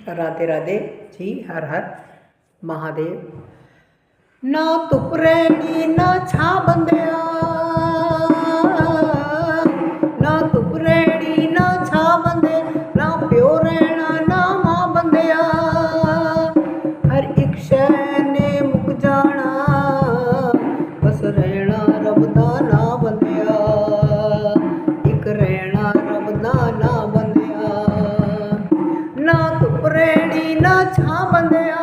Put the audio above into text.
राधे राधे जी। हर हर महादेव। ना धुप रहनी ना छा बंदिया, ना धुप रहनी ना छा बंदे, ना प्यो रहना ना मां बंदिया। हर एक शै ने मुक जाना, बस रहना रब दा ना बंदिया, एक रहना रब दा ना बंदिया। ना धुप रहनी ना छा बंदिया,